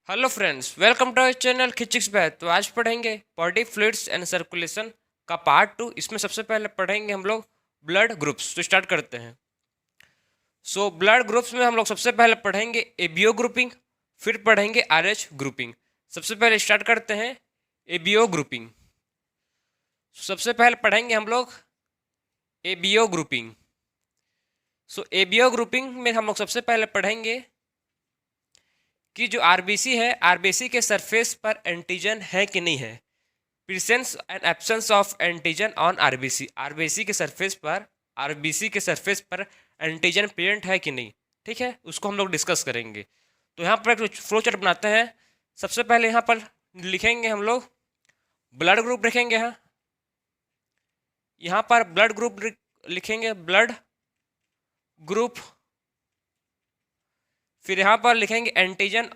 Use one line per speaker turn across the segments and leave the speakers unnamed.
Hello friends, welcome to our channel खिचिक्स बैथ। तो आज पढ़ेंगे बॉडी फ्लूइड्स एंड सर्कुलेशन का पार्ट 2। इसमें सबसे पहले पढ़ेंगे हम लोग ब्लड ग्रुप्स। तो स्टार्ट करते हैं। ब्लड ग्रुप्स में हम लोग सबसे पहले पढ़ेंगे एबीओ ग्रुपिंग, फिर पढ़ेंगे आरएच ग्रुपिंग। सबसे पहले स्टार्ट करते हैं एबीओ ग्रुपिंग। सबसे पहले पढ़ेंगे हम लोग एबीओ ग्रुपिंग। एबीओ ग्रुपिंग में हम लोग सबसे पहले पढ़ेंगे कि जो आरबीसी है, आरबीसी के सरफेस पर एंटीजन है कि नहीं है। Presence and absence of antigen on RBC. RBC के सरफेस पर एंटीजन प्रेजेंट है कि नहीं, ठीक है, उसको हम लोग डिस्कस करेंगे। तो यहाँ पर एक फ्लो चार्ट बनाते हैं। सबसे पहले यहाँ पर लिखेंगे हम लोग ब्लड ग्रुप लिखेंगे। यहाँ पर ब्लड ग्रुप लिखेंगे, ब्लड ग्रुप। फिर यहाँ पर लिखेंगे एंटीजन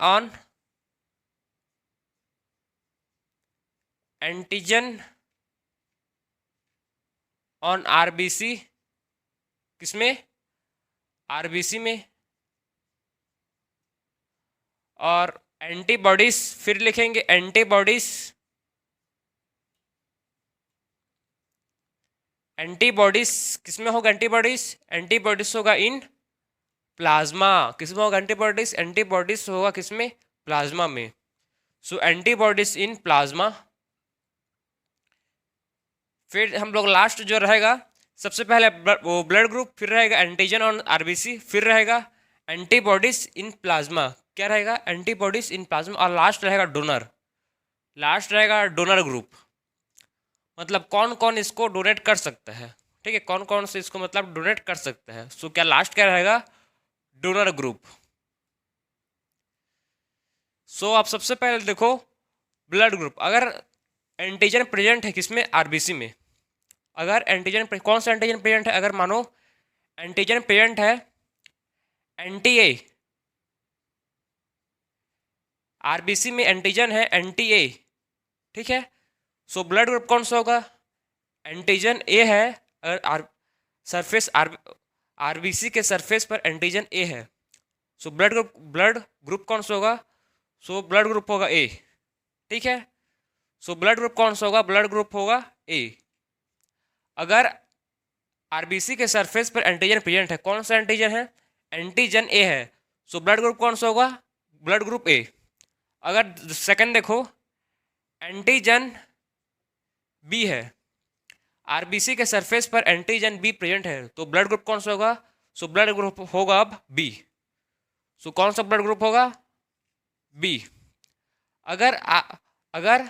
ऑन आरबीसी। किसमें? आरबीसी में। और एंटीबॉडीज फिर लिखेंगे एंटीबॉडीज किसमें होगा? एंटीबॉडीज होगा इन प्लाज्मा। किसमें होगा एंटीबॉडीज? एंटीबॉडीज होगा किसमें? प्लाज्मा में। Antibodies in plasma. फिर हम लोग लास्ट जो रहेगा, सबसे पहले वो ब्लड ग्रुप, फिर रहेगा एंटीजन ऑन आरबीसी, फिर रहेगा एंटीबॉडीज इन प्लाज्मा। क्या रहेगा? Antibodies in plasma. और लास्ट रहेगा डोनर ग्रुप। मतलब कौन कौन इसको डोनेट कर सकता है, ठीक है, कौन कौन से इसको मतलब डोनेट कर सकता है। क्या लास्ट क्या रहेगा? Donor group. आप सबसे पहले देखो ब्लड ग्रुप। अगर एंटीजन प्रेजेंट है किसमें? आरबीसी में। अगर एंटीजन कौन सा एंटीजन प्रेजेंट है? अगर मानो एंटीजन प्रेजेंट है एंटी ए, आरबीसी में एंटीजन है एंटी ए, ठीक है। ब्लड ग्रुप कौन सा होगा? एंटीजन ए है। अगर सरफेस आरबीसी के सरफेस पर एंटीजन ए है, ब्लड ग्रुप कौन सा होगा? ब्लड ग्रुप होगा ए, ठीक है। ब्लड ग्रुप कौन सा होगा? ब्लड ग्रुप होगा ए। अगर आरबीसी के सरफेस पर एंटीजन प्रेजेंट है, कौन सा एंटीजन है? एंटीजन ए है। ब्लड ग्रुप कौन सा होगा? Blood group A. अगर सेकंड देखो, एंटीजन बी है, आरबीसी के सरफेस पर एंटीजन बी प्रेजेंट है, तो ब्लड ग्रुप कौन सा होगा? ब्लड ग्रुप होगा अब बी। कौन सा ब्लड ग्रुप होगा? बी। अगर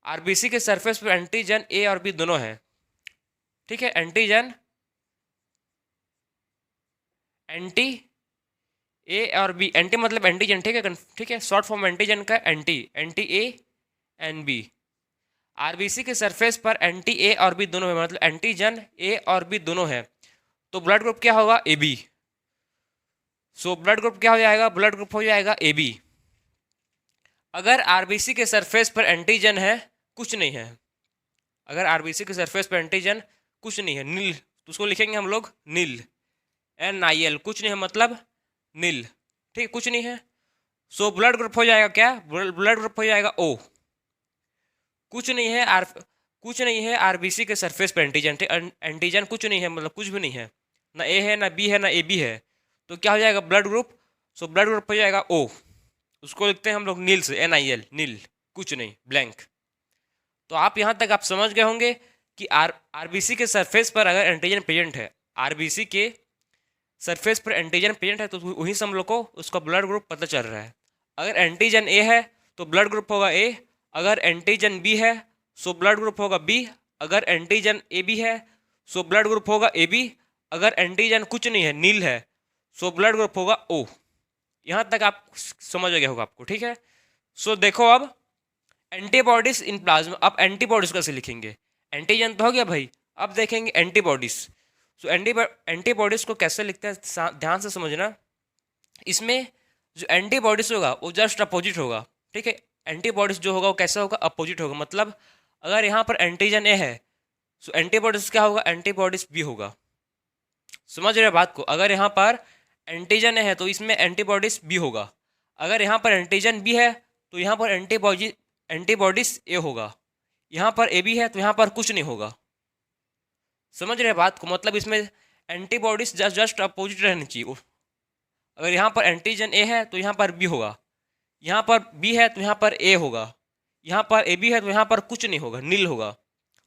आरबीसी के सरफेस पर एंटीजन ए और बी दोनों है, ठीक है, एंटी ए और बी, एंटी मतलब एंटीजन, ठीक है, शॉर्ट फॉर्म एंटीजन का anti A and B. RBC के सरफेस पर एंटी ए और बी दोनों है, मतलब एंटीजन ए और बी दोनों है, तो ब्लड ग्रुप क्या होगा? A B. ब्लड ग्रुप क्या हो जाएगा? ब्लड ग्रुप हो जाएगा ए बी। अगर आरबीसी के सरफेस पर एंटीजन है, कुछ नहीं है, अगर आरबीसी के सरफेस पर एंटीजन कुछ नहीं है, नील, तो उसको लिखेंगे हम लोग नील, NIL, कुछ नहीं है मतलब नील, ठीक, कुछ नहीं है। ब्लड ग्रुप हो जाएगा क्या? ब्लड ग्रुप हो जाएगा O। कुछ नहीं है आरबीसी के सरफेस पर एंटीजन कुछ नहीं है, मतलब कुछ भी नहीं है, ना ए है, ना बी है, ना ए बी है, तो क्या हो जाएगा? Blood group. ब्लड ग्रुप हो जाएगा O। उसको लिखते हैं हम लोग नील से, NIL, नील, कुछ नहीं, ब्लैंक। तो आप यहाँ तक आप समझ गए होंगे कि आरबीसी के सरफेस पर अगर एंटीजन प्रेजेंट है, आरबीसी के सरफेस पर एंटीजन प्रेजेंट है, तो वहीं से हम लोग को उसका ब्लड ग्रुप पता चल रहा है। अगर एंटीजन ए है तो ब्लड ग्रुप होगा ए। अगर एंटीजन बी है ब्लड ग्रुप होगा बी। अगर एंटीजन ए बी है ब्लड ग्रुप होगा ए बी। अगर एंटीजन कुछ नहीं है, नील है, ब्लड ग्रुप होगा ओ। यहाँ तक आप समझ गए होगा आपको, ठीक है। देखो अब एंटीबॉडीज इन प्लाज्मा। अब एंटीबॉडीज कैसे लिखेंगे? एंटीजन तो हो गया भाई, अब देखेंगे एंटीबॉडीज। एंटीबॉडीज को कैसे लिखते हैं, ध्यान से समझना। इसमें जो एंटीबॉडीज होगा वो जस्ट अपोजिट होगा, ठीक है। एंटीबॉडीज जो होगा वो कैसा होगा? अपोजिट होगा। मतलब अगर यहाँ पर एंटीजन ए है एंटीबॉडीज क्या होगा? एंटीबॉडीज बी होगा। समझ रहे बात को? अगर यहाँ पर एंटीजन ए है तो इसमें एंटीबॉडीज बी होगा। अगर यहाँ पर एंटीजन बी है तो यहाँ पर एंटीबॉडीज ए होगा, यहाँ पर ए बी है तो यहाँ पर कुछ नहीं होगा। समझ रहे बात को? मतलब इसमें एंटीबॉडीज जस्ट अपोजिट रहनी चाहिए। अगर यहाँ पर एंटीजन ए है तो यहाँ पर बी होगा, यहाँ पर बी है तो यहाँ पर ए होगा, यहाँ पर ए बी है तो यहाँ पर कुछ नहीं होगा, नील होगा,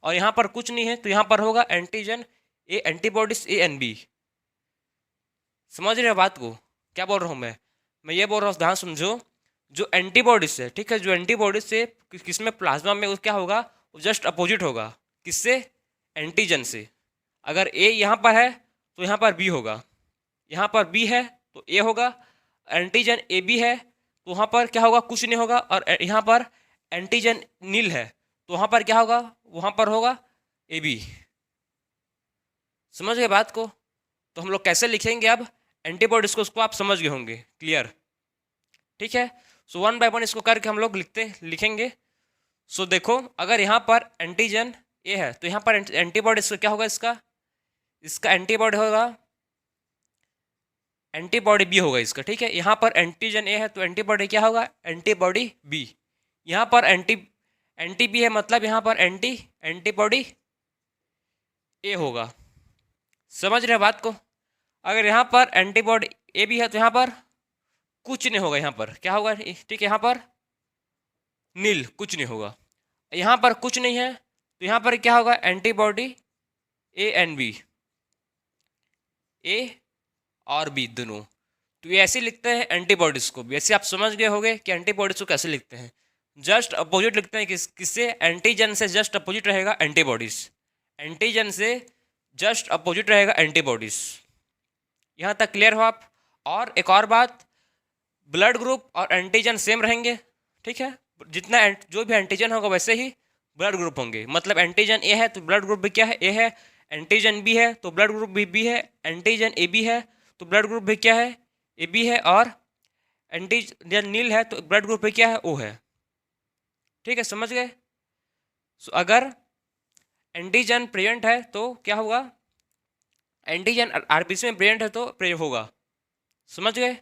और यहाँ पर कुछ नहीं है तो यहाँ पर होगा antigen A, antibodies A and B. समझ रहे बात को? क्या बोल रहा हूँ मैं ये बोल रहा हूँ, ध्यान समझो। जो एंटीबॉडीज है, ठीक है, जो एंटीबॉडीज से किसमें, प्लाज्मा में, वो क्या होगा, वो जस्ट अपोजिट होगा। किससे? एंटीजन से। अगर ए यहाँ पर है तो यहाँ पर बी होगा, यहाँ पर बी है तो ए होगा, एंटीजन ए बी है तो वहाँ पर क्या होगा, कुछ नहीं होगा, और यहाँ पर एंटीजन नील है तो वहाँ पर क्या होगा, वहाँ पर होगा ए बी। समझ गए बात को? तो हम लोग कैसे लिखेंगे अब एंटीबॉडीज को, उसको आप समझ गए होंगे, क्लियर? ठीक है, सो वन बाय वन इसको करके हम लोग लिखेंगे। सो देखो, अगर यहाँ पर एंटीजन ए है तो यहाँ पर एंटीबॉडी क्या होगा, इसका एंटीबॉडी होगा, एंटीबॉडी बी होगा इसका। ठीक है, यहाँ पर एंटीजन ए है तो एंटीबॉडी क्या होगा, एंटीबॉडी बी। यहाँ पर एंटी बी है, मतलब यहाँ पर एंटीबॉडी ए होगा। समझ रहे बात को? अगर यहाँ पर एंटीबॉडी ए बी है तो यहाँ पर कुछ नहीं होगा, यहाँ पर क्या होगा, ठीक है, यहाँ पर नील, कुछ नहीं होगा। यहाँ पर कुछ नहीं है तो यहाँ पर क्या होगा, एंटीबॉडी ए एंड बी, ए और बी दोनों। तो ये ऐसे लिखते हैं एंटीबॉडीज को भी। ऐसे आप समझ गए होंगे कि एंटीबॉडीज को कैसे लिखते हैं। जस्ट अपोजिट लिखते हैं, किससे? एंटीजन से जस्ट अपोजिट रहेगा एंटीबॉडीज, एंटीजन से जस्ट अपोजिट रहेगा एंटीबॉडीज। यहाँ तक क्लियर हो आप? और एक और बात, ब्लड ग्रुप और एंटीजन सेम रहेंगे। ठीक है, जितना जो भी एंटीजन होगा वैसे ही ब्लड ग्रुप होंगे। मतलब एंटीजन ए है तो ब्लड ग्रुप भी क्या है, ए है। एंटीजन बी है तो ब्लड ग्रुप भी बी है। एंटीजन ए बी है तो ब्लड ग्रुप भी क्या है, ए बी है। और एंटीजन नील है तो ब्लड ग्रुप भी क्या है, ओ है। ठीक है, समझ गए? सो अगर एंटीजन प्रेजेंट है तो क्या होगा, एंटीजन आरबीसी में प्रेजेंट है तो प्रेजेंट होगा। समझ गए?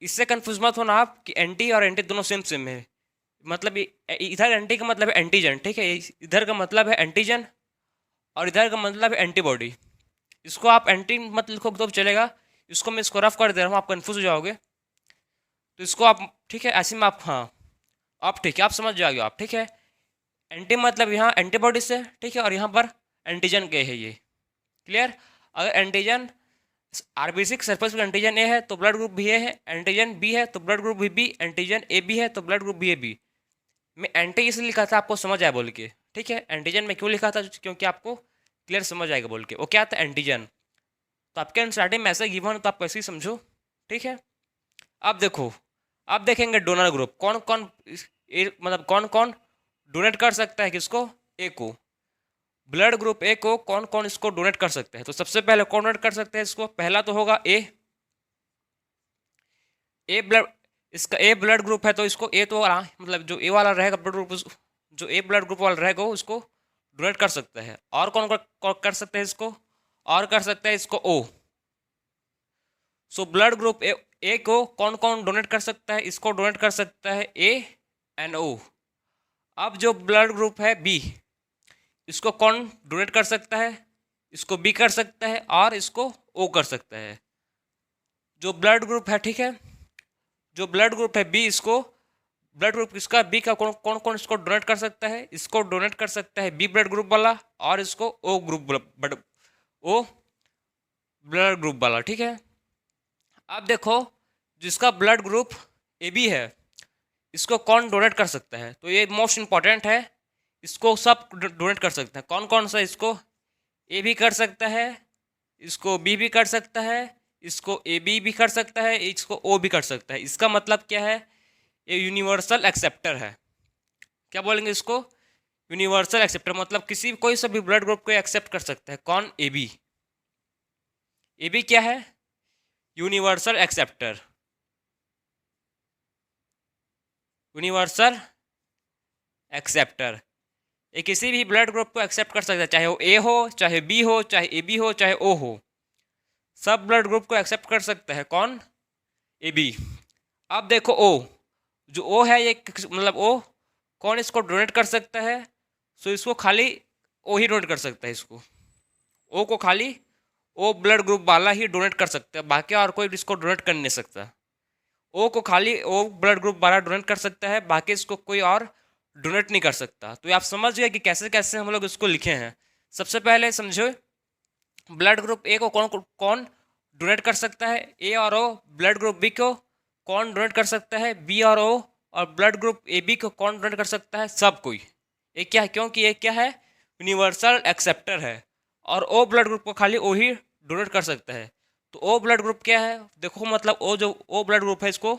इससे कंफ्यूज मत होना आप कि एंटी और एंटी दोनों सेम है। मतलब इधर एंटी का मतलब है एंटीजन, ठीक है, इधर का मतलब है एंटीजन, और इधर का मतलब है एंटीबॉडी। इसको आप एंटी मत लिखो तो चलेगा, इसको मैं इसको रफ कर दे रहा हूँ, आप कंफ्यूज हो जाओगे। तो इसको आप, ठीक है, ऐसे में आप, हाँ आप, ठीक है, आप समझ जाओगे आप। ठीक है, एंटी मतलब यहाँ एंटीबॉडी से, ठीक है, और यहाँ पर एंटीजन के है ये। क्लियर? अगर एंटीजन आरबीसी सरफेस पर एंटीजन ए है तो ब्लड ग्रुप भी ए है, एंटीजन बी है तो ब्लड ग्रुप भी बी, एंटीजन ए बी है तो ब्लड ग्रुप भी ए बी। मैं एंटी इसलिए लिखा था, आपको समझ आया बोल के। ठीक है, एंटीजन में क्यों लिखा था, क्योंकि आपको क्लियर समझ आएगा बोल के। वो क्या था, एंटीजन। तो आपके स्टार्टिंग में ऐसा गिवन तो आप वैसे ही समझो। ठीक है, अब देखो, अब देखेंगे डोनर ग्रुप। कौन कौन मतलब कौन कौन डोनेट कर सकता है किसको, ए को। ब्लड ग्रुप ए को कौन कौन इसको डोनेट कर सकते हैं? तो सबसे पहले कौन डोनेट कर सकते हैं इसको? पहला तो होगा ए ब्लड, इसका ए ब्लड ग्रुप है तो इसको ए तो मतलब जो ए वाला रहेगा ब्लड ग्रुप, जो ए ब्लड ग्रुप वाला रहेगा उसको डोनेट कर सकता है। और कौन कर सकते हैं इसको? और कर सकते हैं इसको ओ। सो ब्लड ग्रुप ए को कौन कौन डोनेट कर सकता है? इसको डोनेट कर सकता है ए एंड ओ। अब जो ब्लड ग्रुप है बी, इसको कौन डोनेट कर सकता है? इसको बी कर सकता है और इसको ओ कर सकता है। जो ब्लड ग्रुप है, ठीक है, जो ब्लड ग्रुप है बी, इसको ब्लड ग्रुप किसका, बी का, कौन कौन कौन इसको डोनेट कर सकता है? इसको डोनेट कर सकता है बी ब्लड ग्रुप वाला, और इसको ओ ब्लड ग्रुप वाला। ठीक है, अब देखो, जिसका ब्लड ग्रुप ए बी है, इसको कौन डोनेट कर सकता है? तो ये मोस्ट इंपॉर्टेंट है, इसको सब डोनेट कर सकते हैं। कौन कौन सा? इसको ए भी कर सकता है, इसको बी भी कर सकता है, इसको ए बी भी कर सकता है, इसको ओ भी कर सकता है। इसका मतलब क्या है? ये यूनिवर्सल एक्सेप्टर है। क्या बोलेंगे इसको? Universal acceptor. मतलब किसी कोई सा भी ब्लड ग्रुप को एक्सेप्ट कर सकता है। कौन? A B. ए बी क्या है? Universal acceptor, universal acceptor. ये किसी भी ब्लड ग्रुप को एक्सेप्ट कर सकता है, चाहे वो ए हो, चाहे बी हो, चाहे ए बी हो, चाहे ओ हो। सब ब्लड ग्रुप को एक्सेप्ट कर सकता है। कौन? A B. अब देखो ओ, जो ओ है ये मतलब ओ कौन इसको डोनेट कर सकता है? सो इसको खाली ओ ही डोनेट कर सकता है इसको। ओ को खाली ओ ब्लड ग्रुप वाला ही डोनेट कर सकता है, बाकी और कोई इसको डोनेट कर नहीं सकता। ओ को खाली ओ ब्लड ग्रुप वाला डोनेट कर सकता है, बाकी इसको कोई और डोनेट नहीं कर सकता। तो ये आप समझ गए कि कैसे कैसे हम लोग इसको लिखे हैं। सबसे पहले समझो ब्लड ग्रुप ए को कौन कौन डोनेट कर सकता है, ए और ओ। ब्लड ग्रुप बी को कौन डोनेट कर सकता है, बी और ओ। और ब्लड ग्रुप ए बी को कौन डोनेट कर सकता है, सब कोई। ये क्या है? क्योंकि ये क्या है? यूनिवर्सल एक्सेप्टर है। और ओ ब्लड ग्रुप को खाली ओ ही डोनेट कर सकता है। तो ओ ब्लड ग्रुप क्या है? देखो मतलब ओ जो ओ ब्लड ग्रुप है इसको,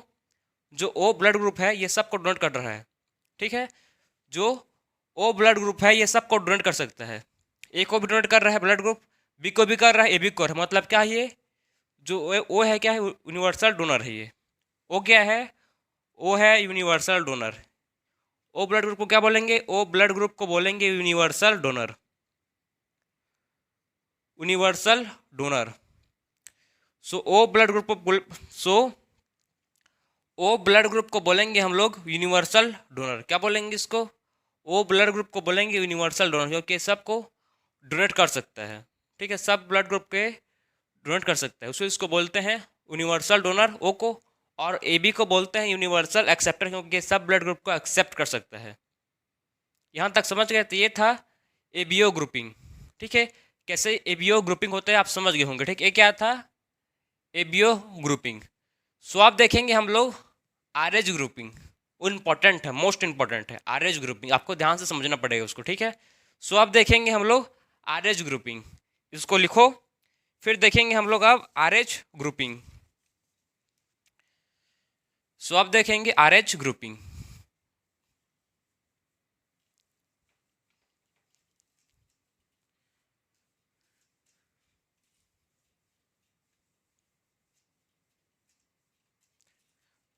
जो ओ ब्लड ग्रुप है ये सबको डोनेट कर रहा है। ठीक है, जो ओ ब्लड ग्रुप है ये सबको डोनेट कर सकता है। ए को भी डोनेट कर रहा है ब्लड ग्रुप, बी को भी कर रहा है, ए बी को कर रहा है। मतलब क्या है ये जो ओ है क्या है? यूनिवर्सल डोनर है ये। ओ क्या है? ओ है universal donor. O blood group को क्या बोलेंगे? ओ ब्लड ग्रुप को बोलेंगे universal donor. Universal donor. So O blood group को सो ओ ब्लड ग्रुप को बोलेंगे हम लोग यूनिवर्सल डोनर। क्या बोलेंगे इसको? ओ ब्लड ग्रुप को बोलेंगे यूनिवर्सल डोनर, क्योंकि सबको डोनेट कर सकता है। ठीक है, सब ब्लड ग्रुप के डोनेट कर सकता है, उसको इसको बोलते हैं यूनिवर्सल डोनर ओ को। और ए बी को बोलते हैं यूनिवर्सल एक्सेप्टर, क्योंकि सब ब्लड ग्रुप को एक्सेप्ट कर सकता है। यहाँ तक समझ गए? तो ये था एबीओ ग्रुपिंग। ठीक है, कैसे एबीओ ग्रुपिंग होते हैं आप समझ गए होंगे। ठीक, ये क्या था? ABO grouping. सो आप देखेंगे हम लोग आर एच ग्रुपिंग। इम्पॉर्टेंट है, मोस्ट इंपॉर्टेंट है आर एच ग्रुपिंग, आपको ध्यान से समझना पड़ेगा उसको। ठीक है, सो आप देखेंगे हम लोग आर एच ग्रुपिंग, इसको लिखो। फिर देखेंगे हम लोग अब आर एच ग्रुपिंग। सो आप देखेंगे आर एच ग्रुपिंग।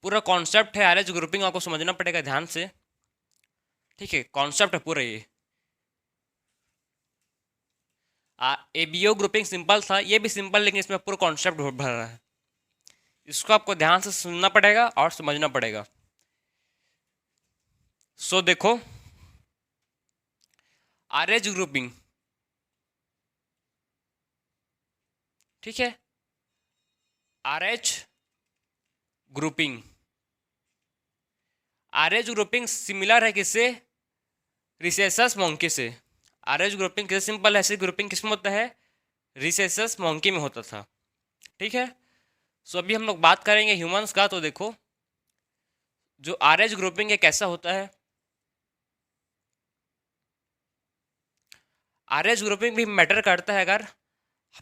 पूरा कॉन्सेप्ट है आर एच ग्रुपिंग, आपको समझना पड़ेगा ध्यान से। ठीक है, कॉन्सेप्ट है पूरा ये। एबीओ ग्रुपिंग सिंपल था, ये भी सिंपल, लेकिन इसमें पूरा कॉन्सेप्ट भर रहा है। इसको आपको ध्यान से सुनना पड़ेगा और समझना पड़ेगा। सो देखो आर एच ग्रुपिंग। ठीक है, R H grouping. R H grouping similar है किससे? रिसेसस मोंकी से। आर एच ग्रुपिंग कैसे सिंपल है, ऐसी ग्रुपिंग किसमें होता है? रिसेसस मोंकी में होता था। ठीक है, सो अभी हम लोग बात करेंगे ह्यूमंस का। तो देखो जो आर एच ग्रुपिंग है कैसा होता है। आर एच ग्रुपिंग भी मैटर करता है अगर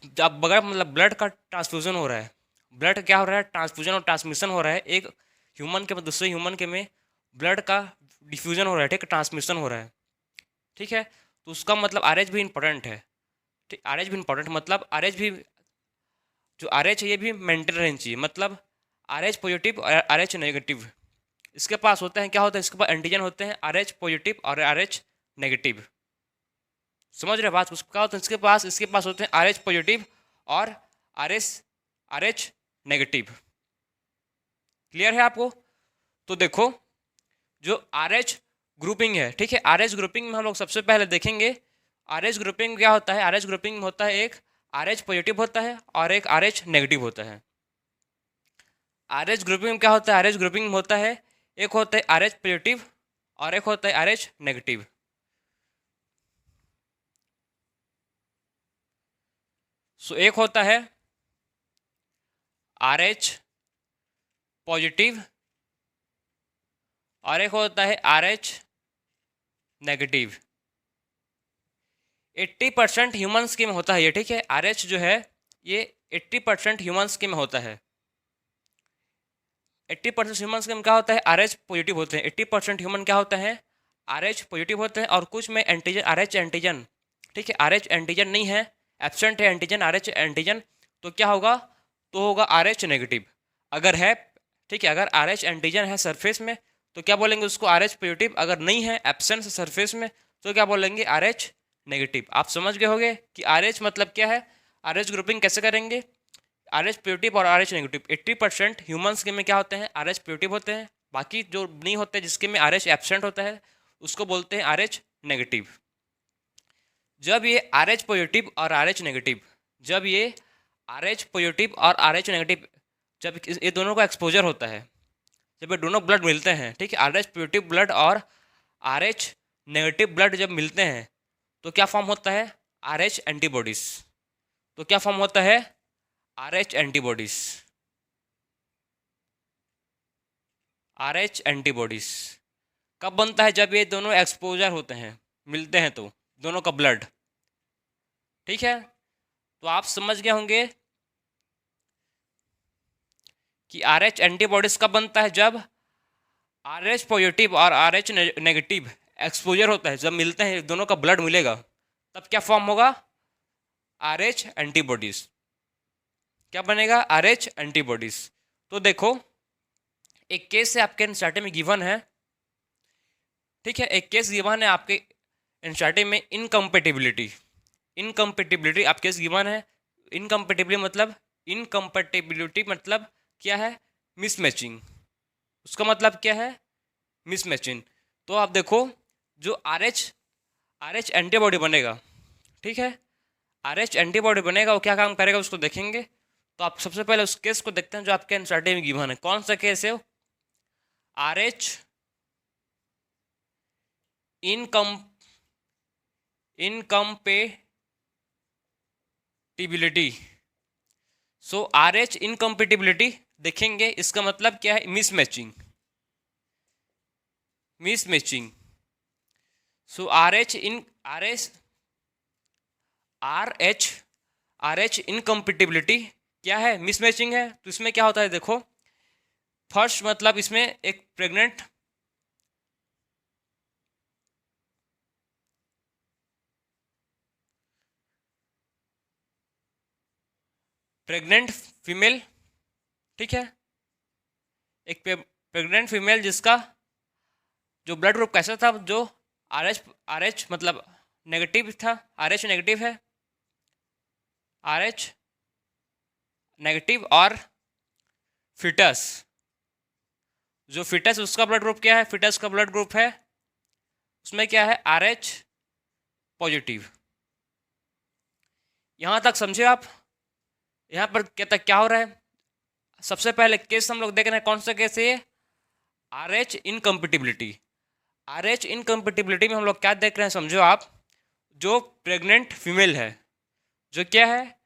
जब अगर मतलब ब्लड का ट्रांसफ्यूजन हो रहा है। ब्लड क्या हो रहा है? ट्रांसफ्यूजन और ट्रांसमिशन हो रहा है। एक ह्यूमन के दूसरे ह्यूमन के में ब्लड का डिफ्यूजन हो रहा है, ठीक है, ट्रांसमिशन हो रहा है। ठीक है, तो उसका मतलब आर एच भी इंपॉर्टेंट है। ठीक, आर एच भी इंपॉर्टेंट मतलब आर एच भी, जो आर एच है ये भी मेंटेन रहनी चाहिए। मतलब आर एच पॉजिटिव और आर एच नेगेटिव इसके पास होते हैं। क्या होता है? इसके पास एंटीजन होते हैं आर एच पॉजिटिव और आर एच नेगेटिव। समझ रहे बात? उसका होता है इसके पास होते हैं आर एच पॉजिटिव और आर एच नेगेटिव। क्लियर है आपको? तो देखो जो आर एच ग्रुपिंग है, ठीक है, आर एच ग्रुपिंग में हम लोग सबसे पहले देखेंगे आर एच ग्रुपिंग क्या होता है। आर एच ग्रुपिंग में होता है एक आर एच पॉजिटिव होता है और एक आर एच नेगेटिव होता है। आर एच ग्रुपिंग में क्या होता है? आर एच ग्रुपिंग में होता है एक होता है आर एच पॉजिटिव और एक होता है आर एच नेगेटिव। सो एक होता है आर एच पॉजिटिव और एक होता है आर एच नेगेटिव। 80% ह्यूमंस के में होता है ये। ठीक है, आर एच जो है ये 80% ह्यूमंस के में होता है। 80% ह्यूमंस के में क्या होता है? आर एच पॉजिटिव होते हैं। 80% ह्यूमन क्या होता है? आर एच पॉजिटिव होते हैं। और कुछ में एंटीजन आर एच एंटीजन, ठीक है, आर एच एंटीजन नहीं है, एब्सेंट है एंटीजन आर एच एंटीजन, तो क्या होगा? तो होगा आर एच नेगेटिव। अगर है, ठीक है, अगर आर एच एंटीजन है सरफेस में तो क्या बोलेंगे उसको? R H positive. अगर नहीं है, एब्सेंट है सरफेस में, तो क्या बोलेंगे? R H negative. आप समझ गए होंगे कि आर एच मतलब क्या है, आर एच ग्रुपिंग कैसे करेंगे। आर एच पॉजिटिव और आर एच नेगेटिव 80% ह्यूमंस के में क्या होते हैं? आर एच पॉजिटिव होते हैं बाकी जो नहीं होते जिसके में RH एब्सेंट होता है उसको बोलते हैं RH नेगेटिव। जब ये RH पॉजिटिव और RH नेगेटिव, जब ये RH पॉजिटिव और RH नेगेटिव, जब ये दोनों का एक्सपोजर होता है, जब ये दोनों ब्लड मिलते हैं, ठीक है, RH पॉजिटिव ब्लड और RH नेगेटिव ब्लड जब मिलते हैं तो क्या फॉर्म होता है? RH antibodies. तो क्या फॉर्म होता है? RH antibodies. RH एंटीबॉडीज कब बनता है? जब ये दोनों एक्सपोजर होते हैं, मिलते हैं, तो दोनों का ब्लड, ठीक है। तो आप समझ गए होंगे कि RH एंटीबॉडीज कब बनता है? जब RH पॉजिटिव और RH नेगेटिव एक्सपोजर होता है, जब मिलते हैं, दोनों का ब्लड मिलेगा, तब क्या फॉर्म होगा? RH antibodies. क्या बनेगा? RH antibodies. तो देखो, एक केस है आपके एनसीईआरटी में गिवन है, ठीक है, एक केस गिवन है आपके एनसीईआरटी में, इनकम्पेटिबिलिटी। इनकम्पेटिबिलिटी आप केस गिवन है। इनकम्पेटिबिलिटी मतलब क्या है? मिसमैचिंग। उसका मतलब क्या है? मिसमैचिंग। तो आप देखो, जो RH एंटीबॉडी बनेगा, ठीक है, RH एंटीबॉडी बनेगा, वो क्या काम करेगा उसको देखेंगे। तो आप सबसे पहले उस केस को देखते हैं जो आपके एनसीईआरटी में गिवन है। कौन सा केस है? RH incompatibility. So RH incompatibility देखेंगे, इसका मतलब क्या है? Mismatching. Mismatching. So RH incompatibility क्या है? मिसमैचिंग है। तो इसमें क्या होता है देखो, फर्स्ट मतलब इसमें एक प्रेग्नेंट फीमेल, ठीक है, एक प्रेग्नेंट फीमेल जिसका जो ब्लड ग्रुप कैसा था? जो RH मतलब नेगेटिव था, RH नेगेटिव है, RH नेगेटिव। और फिटस, जो फिटस उसका ब्लड ग्रुप क्या है? फिटस का ब्लड ग्रुप है उसमें क्या है? RH positive. यहाँ तक समझे आप? यहाँ पर क्या तक क्या हो रहा है? सबसे पहले केस हम लोग देख रहे हैं, कौन सा केस है ये? RH incompatibility. RH इनकम्पेटिबिलिटी में हम लोग क्या देख रहे हैं समझो आप? जो प्रेग्नेंट फीमेल है, जो क्या है?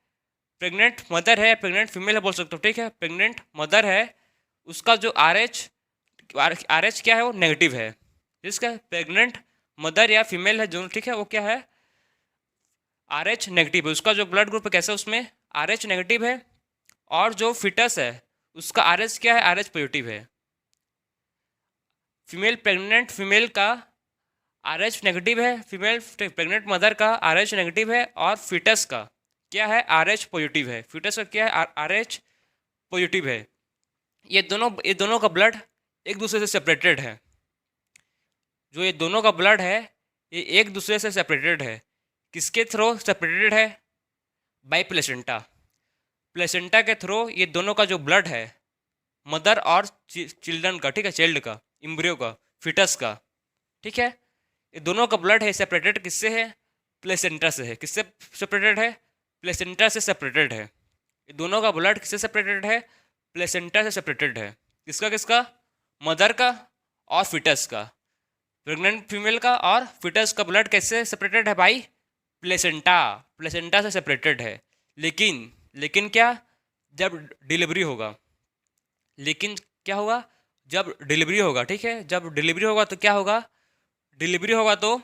प्रेग्नेंट मदर है, प्रेग्नेंट फीमेल है बोल सकते हो, ठीक है, प्रेग्नेंट मदर है, उसका जो RH क्या है? वो नेगेटिव है। जिसका प्रेग्नेंट मदर या फीमेल है जो, ठीक है, वो क्या है? RH नेगेटिव है। उसका जो ब्लड ग्रुप है कैसा? उसमें RH नेगेटिव है। और जो फिटस है उसका RH क्या है? RH पॉजिटिव है। फीमेल प्रेग्नेंट फीमेल का RH नेगेटिव है, फीमेल प्रेग्नेंट मदर का RH नेगेटिव है, और फिटस का क्या है? RH पॉजिटिव है। फिटस का क्या है? RH पॉजिटिव है। ये दोनों का ब्लड एक दूसरे से सेपरेटेड है। जो ये दोनों का ब्लड है ये एक दूसरे से सेपरेटेड है। किसके थ्रू सेपरेटेड है? By placenta. प्लेसेंटा के थ्रू ये दोनों का जो ब्लड है, मदर और चिल्ड्रन का, ठीक है, चाइल्ड का, इम्ब्रियो का, फिटस का, ठीक है, ये दोनों का ब्लड है सेपरेटेड किससे है? प्लेसेंटा से है। किससे सेपरेटेड है? प्लेसेंटा से सेपरेटेड है। ये दोनों का ब्लड किससे सेपरेटेड है? प्लेसेंटा से सेपरेटेड है। किसका किसका? मदर का और फिटस का। प्रेग्नेंट फीमेल का और फिटस का ब्लड कैसे सेपरेटेड है भाई? प्लेसेंटा। प्लेसेंटा से सेपरेटेड है। लेकिन क्या? जब डिलीवरी होगा, लेकिन क्या होगा? जब डिलीवरी होगा, ठीक है, जब डिलीवरी होगा तो क्या होगा? डिलीवरी होगा तो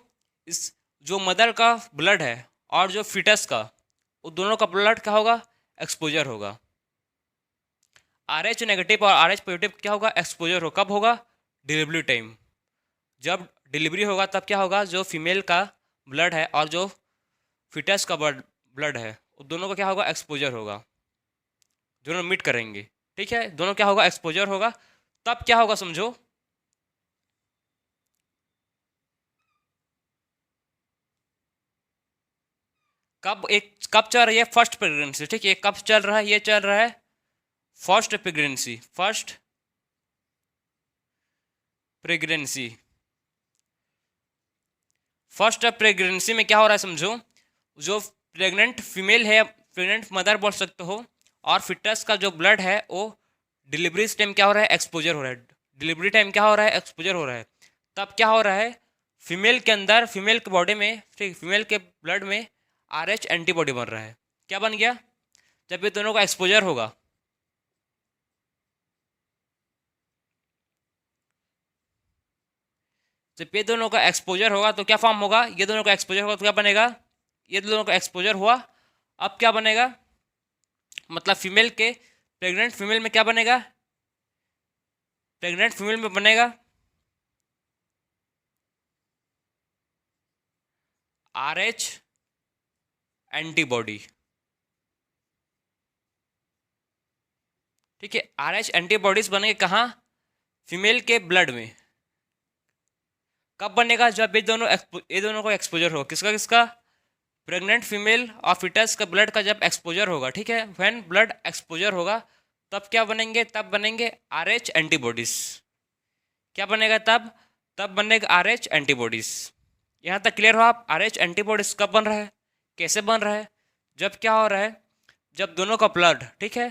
इस जो मदर का ब्लड है और जो फिटस का, वो दोनों का ब्लड क्या होगा? एक्सपोजर होगा। RH नेगेटिव और RH पॉजिटिव क्या होगा? एक्सपोजर हो। कब होगा? Delivery time. जब डिलीवरी होगा तब क्या होगा? जो फीमेल का ब्लड है और जो फिटस का ब्लड है, वो दोनों का क्या होगा? एक्सपोजर होगा। दोनों मीट करेंगे, ठीक है, दोनों क्या होगा? एक्सपोजर होगा। तब क्या होगा समझो? कब चल रही है? फर्स्ट प्रेगनेंसी, ठीक है, कब चल रहा है? ये चल रहा है first pregnancy. First pregnancy. First pregnancy में क्या हो रहा है समझो, जो प्रेग्नेंट फीमेल है, प्रेग्नेंट मदर बोल सकते हो, और फिटस का जो ब्लड है वो डिलीवरी टाइम क्या हो रहा है, एक्सपोजर हो रहा है। डिलीवरी टाइम क्या हो रहा है, एक्सपोजर हो रहा है। तब क्या हो रहा है, फीमेल के अंदर, फीमेल के बॉडी में, ठीक, फीमेल के ब्लड में RH एंटीबॉडी बन रहा है। क्या बन गया, जब ये दोनों का एक्सपोजर होगा, जब ये दोनों का एक्सपोजर होगा तो क्या फॉर्म होगा, ये दोनों का एक्सपोजर होगा तो क्या बनेगा, ये दोनों का एक्सपोजर हुआ। अब क्या बनेगा, मतलब फीमेल के, प्रेग्नेंट फीमेल में क्या बनेगा, प्रेग्नेंट फीमेल में बनेगा RH एंटीबॉडी। ठीक है, RH एंटीबॉडीज बनेंगे कहाँ, फीमेल के ब्लड में। कब बनेगा, जब ये दोनों को एक्सपोजर होगा, किसका किसका, प्रेग्नेंट फीमेल और फिटस का ब्लड का जब एक्सपोजर होगा, ठीक है, व्हेन ब्लड एक्सपोजर होगा तब क्या बनेंगे, तब बनेंगे RH एंटीबॉडीज। क्या बनेगा तब, तब बनेगा RH एंटीबॉडीज। यहाँ तक क्लियर हो आप, RH एंटीबॉडीज कब बन रहा है, कैसे बन रहा है, जब क्या हो रहा है, जब दोनों का ब्लड, ठीक है,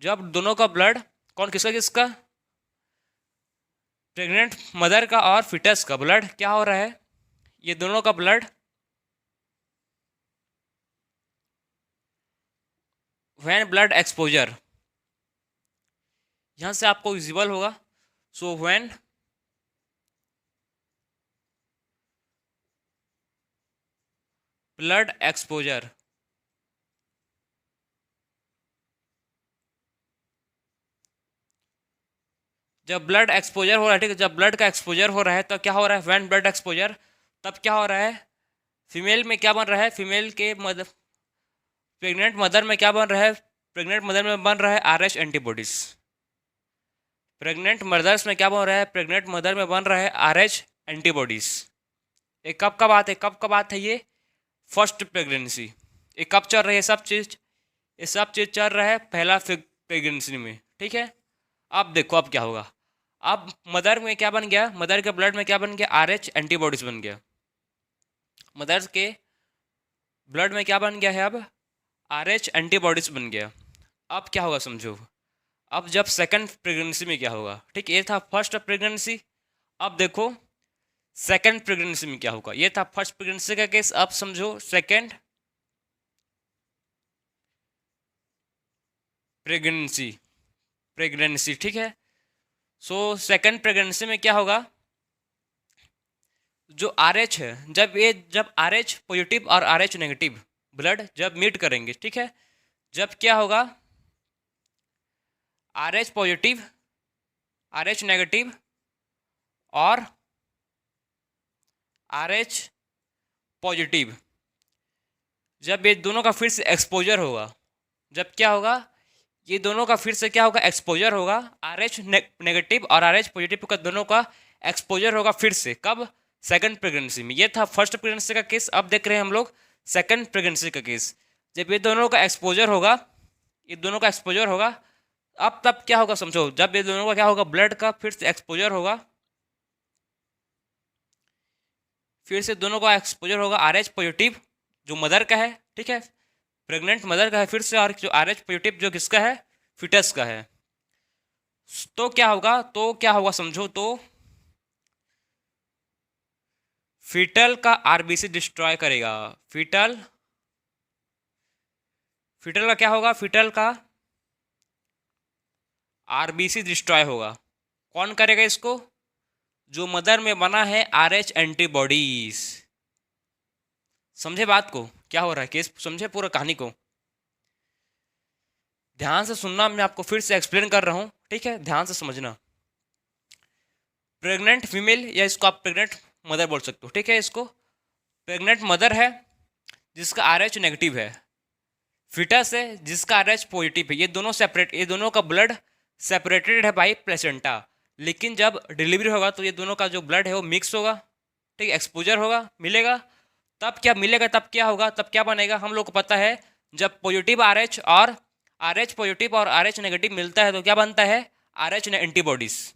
जब दोनों का ब्लड, कौन किसका किसका, प्रेग्नेंट मदर का और फिटस का ब्लड क्या हो रहा है, ये दोनों का ब्लड व्हेन ब्लड एक्सपोजर, यहां से आपको विजिबल होगा। सो व्हेन ब्लड एक्सपोजर, जब ब्लड एक्सपोजर हो रहा है, ठीक है, जब ब्लड का एक्सपोजर हो रहा है तो क्या हो रहा है, व्हेन ब्लड एक्सपोजर, तब क्या हो रहा है, फीमेल में क्या बन रहा है, फीमेल के मदर, प्रेग्नेंट मदर में क्या बन रहा है, प्रेग्नेंट मदर में बन रहा है RH एंटीबॉडीज। प्रेग्नेंट मदर्स में क्या बन रहा है, प्रेग्नेंट मदर में बन रहा है RH एंटीबॉडीज। ये कब का बात है, कब का बात है ये, फर्स्ट प्रेगनेंसी। ये कब चल रही है सब चीज़, ये सब चीज़ चल रहा है पहला प्रेगनेंसी में, ठीक है। अब देखो अब क्या होगा, अब मदर में क्या बन गया, मदर के ब्लड में क्या बन गया, RH एंटीबॉडीज बन गया। मदर्स के ब्लड में क्या बन गया है, अब RH एंटीबॉडीज बन गया। अब क्या होगा समझो, अब जब सेकंड प्रेगनेंसी में क्या होगा, ठीक, ये था फर्स्ट प्रेगनेंसी। अब देखो सेकंड प्रेगनेंसी में क्या होगा, ये था फर्स्ट प्रेगनेंसी का केस, अब समझो सेकंड प्रेगनेंसी, प्रेगनेंसी, ठीक है। सो सेकंड प्रेगनेंसी में क्या होगा, जो RH है, जब RH पॉजिटिव और RH नेगेटिव ब्लड जब मीट करेंगे, ठीक है, जब क्या होगा, RH पॉजिटिव, RH नेगेटिव और RH पॉजिटिव, जब ये दोनों का फिर से एक्सपोजर होगा, जब क्या होगा, ये दोनों का फिर से क्या होगा, एक्सपोजर होगा, RH नेगेटिव और RH पॉजिटिव का दोनों का एक्सपोजर होगा फिर से, कब, सेकंड प्रेगनेंसी में। ये था फर्स्ट प्रेगनेंसी का केस, अब देख रहे हैं हम लोग सेकंड प्रेगनेंसी का केस। जब ये दोनों का एक्सपोजर होगा, ये दोनों का एक्सपोजर होगा, अब तब क्या होगा समझो, जब ये दोनों का क्या होगा, ब्लड का फिर से एक्सपोजर होगा, फिर से दोनों का एक्सपोजर होगा, RH पॉजिटिव जो मदर का है, ठीक है, प्रेग्नेंट मदर का है फिर से, और जो RH पॉजिटिव जो किसका है, फिटस का है। तो क्या होगा, तो क्या होगा समझो, तो फीटल का RBC डिस्ट्रॉय करेगा, फीटल, फीटल का क्या होगा, फीटल का RBC डिस्ट्रॉय होगा। कौन करेगा इसको, जो मदर में बना है RH एंटीबॉडीज। समझे बात को, क्या हो रहा है केस, समझे पूरा कहानी को, ध्यान से सुनना, मैं आपको फिर से एक्सप्लेन कर रहा हूं, ठीक है, ध्यान से समझना। प्रेग्नेंट फीमेल, या इसको आप प्रेग्नेंट मदर बोल सकते हो, ठीक है, इसको प्रेग्नेंट मदर है जिसका RH नेगेटिव है, फिटस है जिसका RH पॉजिटिव है, ये दोनों सेपरेट, ये दोनों का ब्लड सेपरेटेड है बाई प्लेसेंटा, लेकिन जब डिलीवरी होगा तो ये दोनों का जो ब्लड है वो मिक्स होगा, ठीक है, एक्सपोजर होगा, मिलेगा, तब क्या मिलेगा, तब क्या होगा, तब क्या बनेगा, हम लोग को पता है, जब पॉजिटिव RH और RH पॉजिटिव और RH नेगेटिव मिलता है तो क्या बनता है, RH एंटीबॉडीज।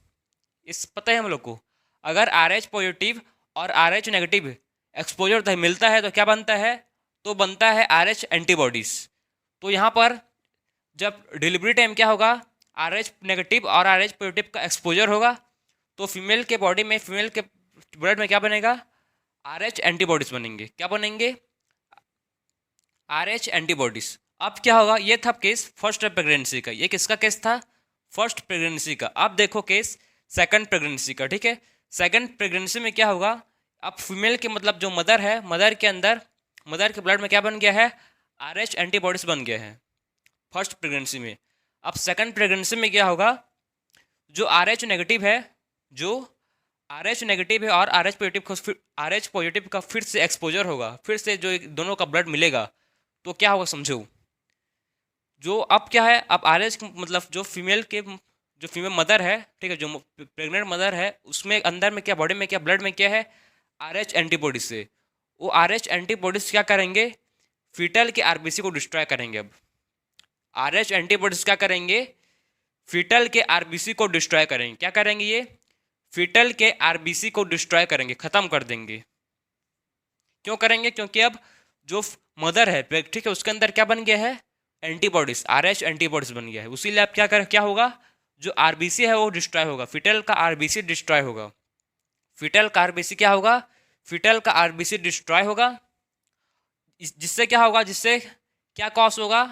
इस पता है हम लोग को, अगर आर एच पॉजिटिव और आर एच नेगेटिव एक्सपोजर मिलता है तो क्या बनता है, तो बनता है आर एच एंटीबॉडीज। तो यहाँ पर जब डिलीवरी टाइम क्या होगा, आर एच नेगेटिव और आर एच पॉजिटिव का एक्सपोजर होगा, तो फीमेल के बॉडी में, फीमेल के ब्लड में क्या बनेगा, आर एच एंटीबॉडीज बनेंगे। क्या बनेंगे, आर एच एंटीबॉडीज। अब क्या होगा, ये था केस फर्स्ट प्रेगनेंसी का, ये किसका केस था, फर्स्ट प्रेगनेंसी का। अब देखो केस सेकंड प्रेगनेंसी का, ठीक है। सेकंड प्रेगनेंसी में क्या होगा, अब फीमेल के मतलब जो मदर है, मदर के अंदर, मदर के ब्लड में क्या बन गया है, आर एच एंटीबॉडीज बन गया है फर्स्ट प्रेगनेंसी में। अब सेकंड प्रेगनेंसी में क्या होगा, जो आर एच नेगेटिव है, जो आर एच नेगेटिव है और आर एच पॉजिटिव का, आर एच पॉजिटिव का फिर से एक्सपोजर होगा, फिर से जो दोनों का ब्लड मिलेगा, तो क्या होगा समझो। जो अब क्या है, अब आर एच मतलब जो फीमेल के, जो फीमेल मदर है, ठीक है, जो प्रेग्नेंट मदर है, उसमें अंदर में क्या, बॉडी में क्या, ब्लड में क्या है, आर एच एंटीबॉडीज से। वो आर एच एंटीबॉडीज क्या करेंगे, फीटल के आरबीसी को डिस्ट्रॉय करेंगे। अब आर एच एंटीबॉडीज क्या करेंगे, फीटल के आरबीसी को डिस्ट्रॉय करेंगे। क्या करेंगे ये, फीटल के आरबीसी को डिस्ट्रॉय करेंगे, खत्म कर देंगे। क्यों करेंगे, क्योंकि अब जो मदर है, ठीक है, उसके अंदर क्या बन गया है, एंटीबॉडीज, आर एच एंटीबॉडीज बन गया है। उसी लिए अब क्या होगा, जो आरबीसी है वो डिस्ट्रॉय होगा, फिटल का आरबीसी डिस्ट्रॉय होगा। फिटल का आरबीसी क्या होगा, फिटल का आरबीसी डिस्ट्रॉय होगा। जिससे क्या होगा, जिससे क्या कॉस होगा,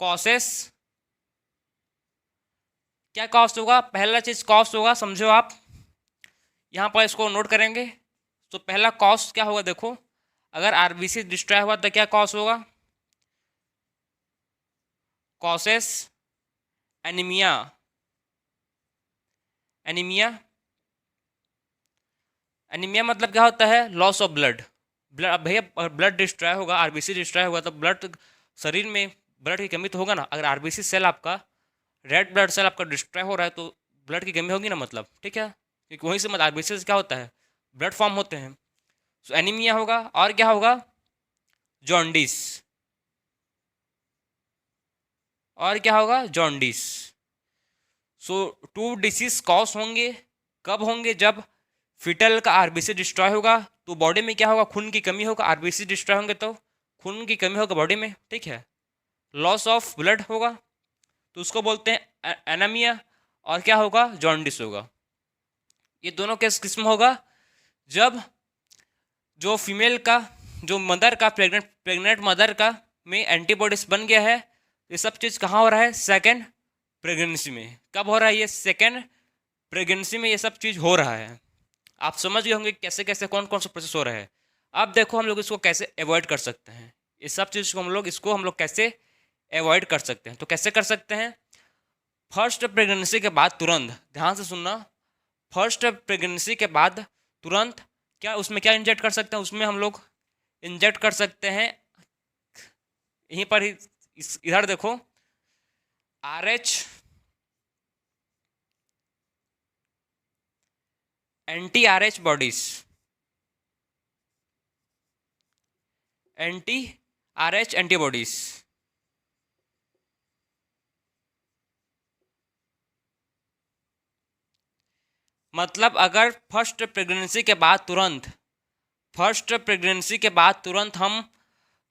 कॉसेस, क्या कॉस्ट होगा, पहला चीज कॉस्ट होगा, समझो आप यहाँ पर इसको नोट करेंगे। तो पहला कॉस्ट क्या होगा, देखो, अगर आरबीसी डिस्ट्रॉय हुआ तो क्या कॉस्ट होगा, कॉसेस एनीमिया, एनीमिया, एनीमिया मतलब क्या होता है, लॉस ऑफ ब्लड। ब्लड, अब भैया ब्लड डिस्ट्रॉय होगा, आरबीसी डिस्ट्रॉय होगा, तो ब्लड, शरीर में ब्लड की कमी तो होगा ना। अगर आरबीसी सेल आपका, रेड ब्लड सेल आपका डिस्ट्रॉय हो रहा है, तो ब्लड की कमी होगी ना, मतलब, ठीक है, क्योंकि वहीं से मतलब आरबीसी से क्या होता है, ब्लड फॉर्म होते हैं। सो एनीमिया होगा, और क्या होगा, जॉन्डिस, और क्या होगा, jaundice. So two disease cause होंगे, कब होंगे, जब फिटल का आरबीसी डिस्ट्रॉय होगा, तो बॉडी में क्या होगा, खून की कमी होगा, आरबीसी डिस्ट्रॉय होंगे तो खून की कमी होगा बॉडी में, ठीक है, लॉस ऑफ ब्लड होगा, तो उसको बोलते हैं एनीमिया। और क्या होगा, जॉन्डिस होगा। ये दोनों केस किस्म होगा जब जो फीमेल का, जो मदर का, प्रेग्नेंट मदर का में एंटीबॉडीज बन गया है। ये सब चीज़ कहाँ हो रहा है, सेकेंड प्रेगनेंसी में। कब हो रहा है ये, सेकेंड प्रेगनेंसी में ये सब चीज़ हो रहा है। आप समझ गए होंगे कैसे कैसे कौन कौन सा प्रोसेस हो रहा है। अब देखो हम लोग इसको कैसे अवॉइड कर सकते हैं, ये सब चीज़ को हम लोग कैसे अवॉइड कर सकते हैं। तो कैसे कर सकते हैं, फर्स्ट प्रेगनेंसी के बाद तुरंत, ध्यान से सुनना, फर्स्ट प्रेगनेंसी के बाद तुरंत क्या, उसमें क्या इंजेक्ट कर सकते हैं, उसमें हम लोग इंजेक्ट कर सकते हैं, यहीं पर ही, इधर देखो, R H anti R H bodies, anti R H antibodies. मतलब अगर फर्स्ट प्रेगनेंसी के बाद तुरंत, फर्स्ट प्रेगनेंसी के बाद तुरंत हम,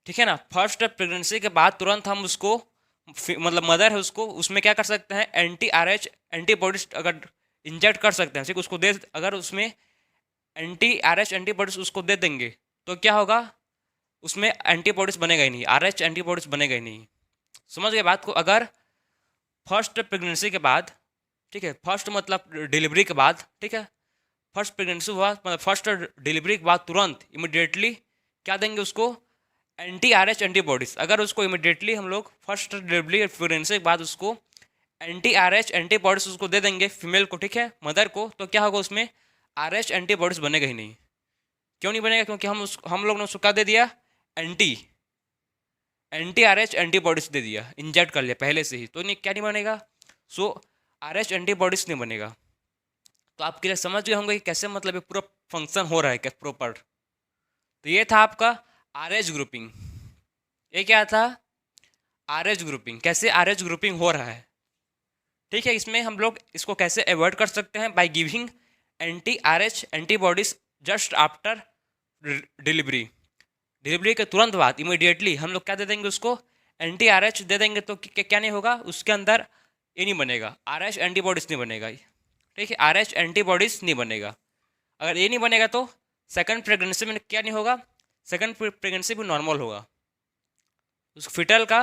ठीक है ना, फर्स्ट प्रेगनेंसी के बाद तुरंत हम उसको, मतलब मदर है उसको, उसमें क्या कर सकते हैं, एंटी आर एच एंटीबॉडीज अगर इंजेक्ट कर सकते हैं, ठीक, उसको दे, अगर उसमें एंटी आर एच एंटीबॉडीज उसको दे देंगे, तो क्या होगा, उसमें एंटीबॉडीज बनेगा ही नहीं, आर एच एंटीबॉडीज बनेगा ही नहीं। समझ गए बात को। अगर फर्स्ट प्रेगनेंसी के बाद, ठीक है, फर्स्ट मतलब डिलीवरी के बाद, ठीक है, फर्स्ट प्रेगनेंसी हुआ मतलब फर्स्ट डिलीवरी के बाद तुरंत इमिडिएटली क्या देंगे उसको, एंटी आर एच एंटीबॉडीज। अगर उसको इमिडिएटली हम लोग फर्स्ट डिलीवरी प्रेगनेंसी के बाद उसको एंटी आर एच एंटीबॉडीज उसको दे देंगे फीमेल को, ठीक है, मदर को, तो क्या होगा, उसमें आर एच एंटीबॉडीज बनेगा ही नहीं। क्यों नहीं बनेगा, क्योंकि हम लोग ने उसको क्या दे दिया, anti anti R H antibodies दे दिया, इंजेक्ट कर लिया पहले से ही, तो नहीं, क्या नहीं बनेगा, सो आर एच एंटीबॉडीज नहीं बनेगा। तो आप क्लियर समझ गए होंगे कि कैसे मतलब ये पूरा फंक्शन हो रहा है क्या प्रॉपर। तो ये था आपका आर एच ग्रुपिंग। ये क्या था, आर एच ग्रुपिंग, कैसे आर एच ग्रुपिंग हो रहा है। ठीक है, इसमें हम लोग इसको कैसे अवॉइड कर सकते हैं? By giving anti RH antibodies just after delivery. Delivery के तुरंत बाद इमीडिएटली हम लोग क्या दे देंगे उसको? एंटी RH दे देंगे। तो क्या नहीं होगा उसके अंदर? ये नहीं बनेगा, RH एंटीबॉडीज नहीं बनेगा। ठीक है, RH एंटीबॉडीज नहीं बनेगा। अगर ये नहीं बनेगा तो सेकंड प्रेगनेंसी में क्या नहीं होगा? सेकंड प्रेगनेंसी भी नॉर्मल होगा। उस फिटल का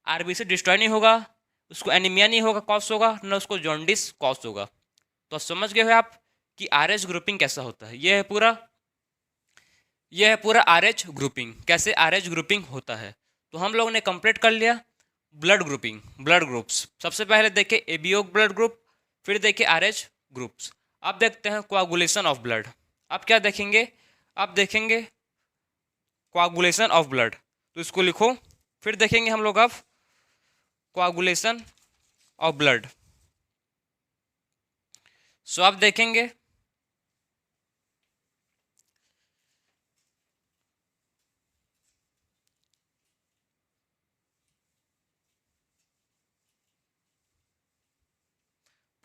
RBC डिस्ट्रॉय नहीं होगा, उसको एनीमिया नहीं होगा कॉज होगा, ना उसको जॉन्डिस कॉज होगा। तो समझ गए हो आप कि RH ग्रुपिंग कैसा होता है। यह है पूरा RH ग्रुपिंग, कैसे RH ग्रुपिंग होता है। तो हम लोगों ने कंप्लीट कर लिया ब्लड ग्रुपिंग, ब्लड ग्रुप्स। सबसे पहले देखे ABO ब्लड ग्रुप, फिर देखे RH ग्रुप्स। अब देखते हैं कोआगुलेशन ऑफ ब्लड। अब क्या देखेंगे? अब देखेंगे कोआगुलेशन ऑफ ब्लड। तो इसको लिखो, फिर देखेंगे हम लोग अब कोआगुलेशन ऑफ ब्लड। सो अब देखेंगे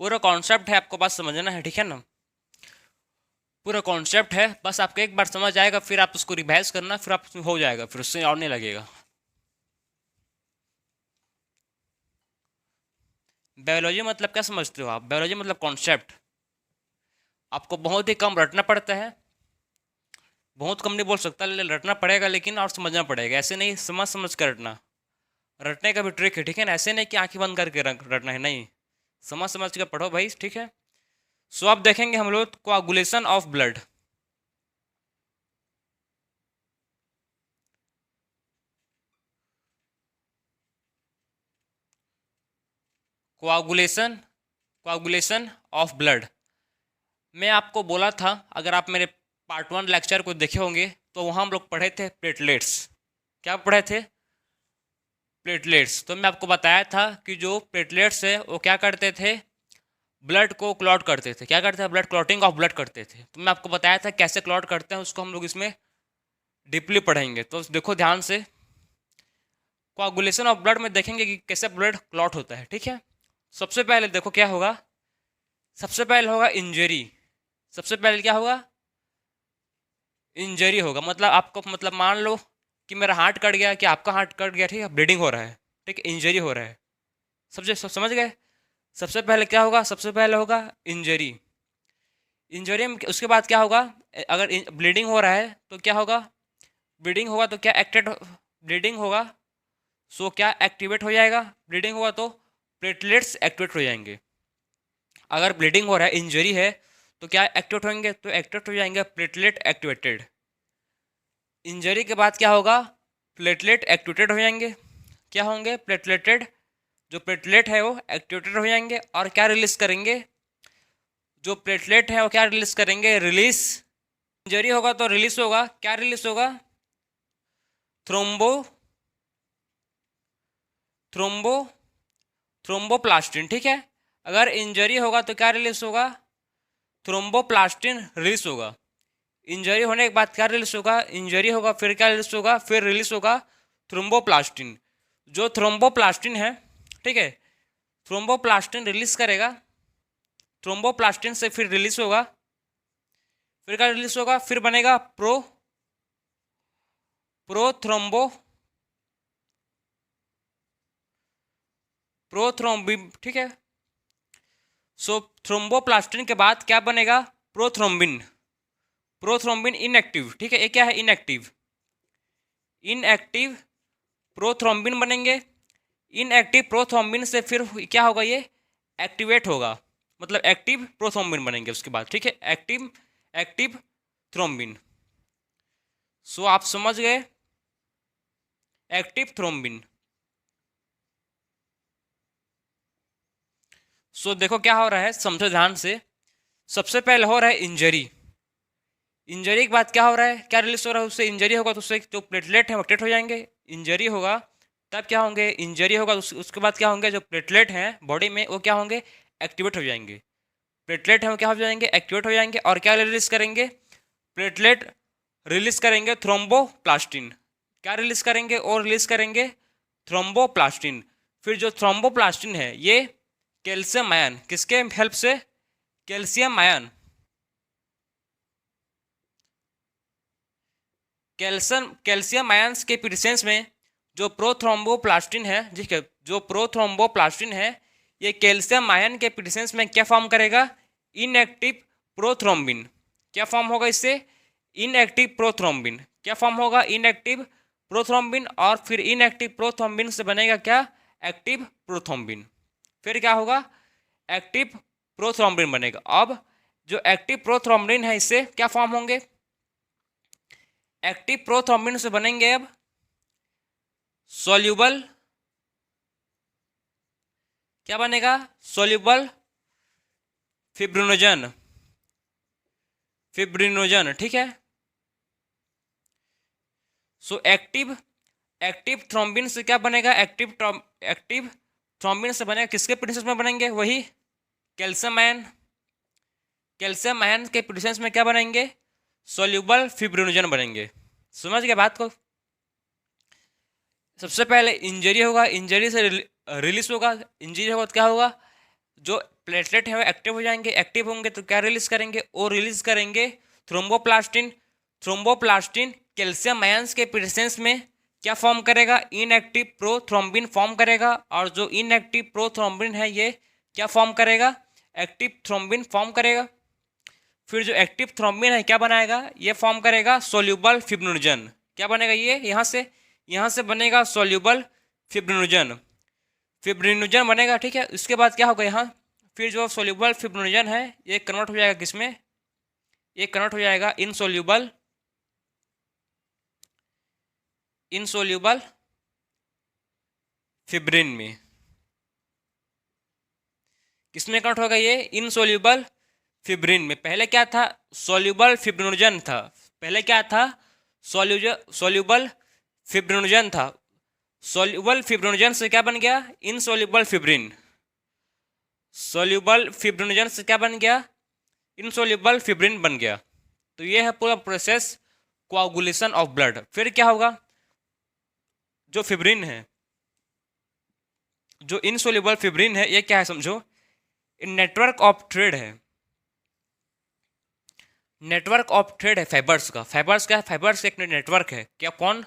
पूरा कॉन्सेप्ट है, आपको बात समझना है, ठीक है ना? पूरा कॉन्सेप्ट है, बस आपको एक बार समझ आएगा, फिर आप उसको रिवाइज करना, फिर आप हो जाएगा, फिर उससे और नहीं लगेगा। बायोलॉजी मतलब क्या समझते हो आप? बायोलॉजी मतलब कॉन्सेप्ट। आपको बहुत ही कम रटना पड़ता है, बहुत कम नहीं बोल सकता, रटना पड़ेगा लेकिन और समझना पड़ेगा। ऐसे नहीं समझ समझ कर रटना, रटने का भी ट्रिक है, ठीक है ना? ऐसे नहीं कि आंखें बंद करके रटना है, नहीं, समझ समझ के पढ़ो भाई, ठीक है? सो अब देखेंगे हम लोग coagulation of blood. Coagulation, coagulation of blood. मैं आपको बोला था, अगर आप मेरे पार्ट 1 लेक्चर को देखे होंगे तो वहाँ हम लोग पढ़े थे प्लेटलेट्स। क्या पढ़े थे? प्लेटलेट्स। तो मैं आपको बताया था कि जो प्लेटलेट्स है वो क्या करते थे? ब्लड को क्लॉट करते थे। क्या करते हैं? ब्लड क्लॉटिंग ऑफ ब्लड करते थे। तो मैं आपको बताया था कैसे क्लॉट करते हैं, उसको हम लोग इसमें डीपली पढ़ेंगे। तो देखो ध्यान से, कोआगुलेशन ऑफ ब्लड में देखेंगे कि कैसे ब्लड क्लॉट होता है, ठीक है? सबसे पहले देखो क्या होगा, सबसे पहले होगा इंजरी। सबसे पहले क्या होगा? इंजरी होगा। मतलब आपको, मतलब मान लो कि मेरा हार्ट कट गया, कि आपका हार्ट कट गया, ठीक है, ब्लीडिंग हो रहा है, ठीक है, इंजरी हो रहा है। समझ गए? सबसे पहले क्या होगा? सबसे पहले होगा इंजरी। इंजरी में उसके बाद क्या होगा? अगर ब्लीडिंग हो रहा है तो क्या होगा? ब्लीडिंग होगा तो क्या ब्लीडिंग होगा, सो क्या एक्टिवेट हो जाएगा? ब्लीडिंग होगा तो प्लेटलेट्स एक्टिवेट हो जाएंगे। अगर ब्लीडिंग हो रहा है, इंजरी है, तो क्या एक्टिवेट होंगे? तो एक्टिवेट हो जाएंगे प्लेटलेट एक्टिवेटेड। इंजरी के बाद क्या होगा? प्लेटलेट एक्टिवेटेड हो जाएंगे। क्या होंगे? प्लेटलेटेड। जो प्लेटलेट है वो एक्टिवेटेड हो जाएंगे और क्या रिलीज करेंगे? जो प्लेटलेट है वो क्या रिलीज करेंगे? रिलीज। इंजरी होगा तो रिलीज होगा, क्या रिलीज होगा? थ्रोम्बो थ्रोम्बो थ्रोम्बोप्लास्टिन, ठीक है। अगर इंजरी होगा तो क्या रिलीज होगा? थ्रोम्बोप्लास्टिन रिलीज होगा। इंजरी होने के बाद क्या रिलीज होगा? इंजरी होगा, फिर क्या रिलीज होगा? फिर रिलीज होगा थ्रोम्बोप्लास्टिन। जो थ्रोम्बोप्लास्टिन है, ठीक है, थ्रोम्बोप्लास्टिन रिलीज करेगा। थ्रोम्बोप्लास्टिन से फिर रिलीज होगा, फिर क्या रिलीज होगा? फिर बनेगा प्रोथ्रोम्बिन, ठीक है। सो थ्रोम्बोप्लास्टिन के बाद क्या बनेगा? प्रोथ्रोम्बिन। प्रोथ्रोम्बिन इनएक्टिव, ठीक है, ये क्या है? इनएक्टिव। इनएक्टिव प्रोथ्रोम्बिन बनेंगे। इनएक्टिव प्रोथ्रोम्बिन से फिर क्या होगा? ये एक्टिवेट होगा, मतलब एक्टिव प्रोथ्रोम्बिन बनेंगे उसके बाद, ठीक है, एक्टिव थ्रोम्बिन। सो आप समझ गए, एक्टिव थ्रोम्बिन। सो देखो क्या हो रहा है, समझो ध्यान से। सबसे पहले हो रहा है इंजरी। इंजरी के बाद क्या हो रहा है? क्या रिलीज हो रहा है? उससे इंजरी होगा तो उससे जो प्लेटलेट है वो एक्टिवेट हो जाएंगे। इंजरी होगा तब क्या होंगे? इंजरी होगा उसके बाद क्या होंगे? जो प्लेटलेट हैं बॉडी में वो क्या होंगे? एक्टिवेट हो जाएंगे। प्लेटलेट हैं वो क्या हो जाएंगे? एक्टिवेट हो जाएंगे और क्या रिलीज करेंगे? प्लेटलेट रिलीज करेंगे थ्रोम्बोप्लास्टिन। क्या रिलीज करेंगे? और रिलीज करेंगे थ्रोम्बोप्लास्टिन। फिर जो थ्रोम्बोप्लास्टिन है ये कैल्शियम आयन, किसके हेल्प से? Calcium ion. कैल्शियम आयंस के प्रेजेंस में जो प्रोथ्रोम्बोप्लास्टिन है, ठीक है, जो प्रोथ्रोम्बोप्लास्टिन है, ये कैल्शियम आयन के प्रेजेंस में क्या फॉर्म करेगा? Inactive prothrombin. क्या फॉर्म होगा इससे? Inactive prothrombin. क्या फॉर्म होगा? Inactive prothrombin. और फिर इनएक्टिव प्रोथ्रोम्बिन से बनेगा क्या? Active prothrombin. फिर क्या होगा? एक्टिव प्रोथ्रोम्बिन बनेगा। अब जो एक्टिव प्रोथ्रोम्बिन है, इससे क्या फॉर्म होंगे? एक्टिव प्रोथ्रोम्बिन से बनेंगे अब सॉल्यूबल, क्या बनेगा? Soluble fibrinogen. फिब्रिनोजन, ठीक है। सो एक्टिव एक्टिव थ्रोम्बिन से क्या बनेगा? एक्टिव थ्रोम्बिन से बनेगा, किसके प्रेजेंस में बनेंगे? वही कैल्शियम आयन। कैल्शियम आयन के प्रेजेंस में क्या बनेंगे? सॉल्यूबल फिब्रिनोजन बनेंगे। समझ गए बात को? सबसे पहले इंजरी होगा, इंजरी से रिलीज होगा। इंजरी होगा तो क्या होगा? जो प्लेटलेट है वो एक्टिव हो जाएंगे, एक्टिव होंगे तो क्या रिलीज करेंगे? वो रिलीज करेंगे थ्रोम्बोप्लास्टिन। थ्रोम्बोप्लास्टिन कैल्शियम आयंस के प्रेजेंस में क्या फॉर्म करेगा? इनएक्टिव प्रोथ्रोम्बिन फॉर्म करेगा। और जो इनएक्टिव प्रोथ्रोम्बिन है, ये क्या फॉर्म करेगा? एक्टिव थ्रोम्बिन फॉर्म करेगा। फिर जो एक्टिव थ्रोम्बिन है क्या बनाएगा? ये फॉर्म करेगा सोल्यूबल फिब्रिनोजन। क्या बनेगा? ये यहाँ से बनेगा सोल्यूबल फिब्रिनोजन। फिब्रिनोजन बनेगा, ठीक है। इसके बाद क्या होगा यहाँ? फिर जो सोल्यूबल फिब्रिनोजन है, ये कन्वर्ट हो जाएगा किसमें? ये कन्वर्ट हो जाएगा इनसोल्यूबल फिब्रिन में। किसमें कन्वर्ट होगा? ये इनसोल्यूबल फिब्रिन में। पहले क्या था? सोल्यूबल फिब्रिनोजन था। पहले क्या था? सोल्यूबल फिब्रिनोजन था। सोल्यूबल फिब्रिनोजन से क्या बन गया? Insoluble fibrin. सोल्यूबल फिब्रिनोजन से क्या बन गया? इनसोल्यूबल फिब्रिन बन गया। तो ये है पूरा प्रोसेस कोआगुलेशन ऑफ ब्लड। फिर क्या होगा? जो फिब्रिन है, जो इनसोल्यूबल फिब्रिन है, ये क्या है समझो? नेटवर्क ऑफ थ्रेड है। नेटवर्क ऑफ थ्रेड है फाइबर्स का। फाइबर्स क्या है? फाइबर्स एक नेटवर्क है। क्या? कौन?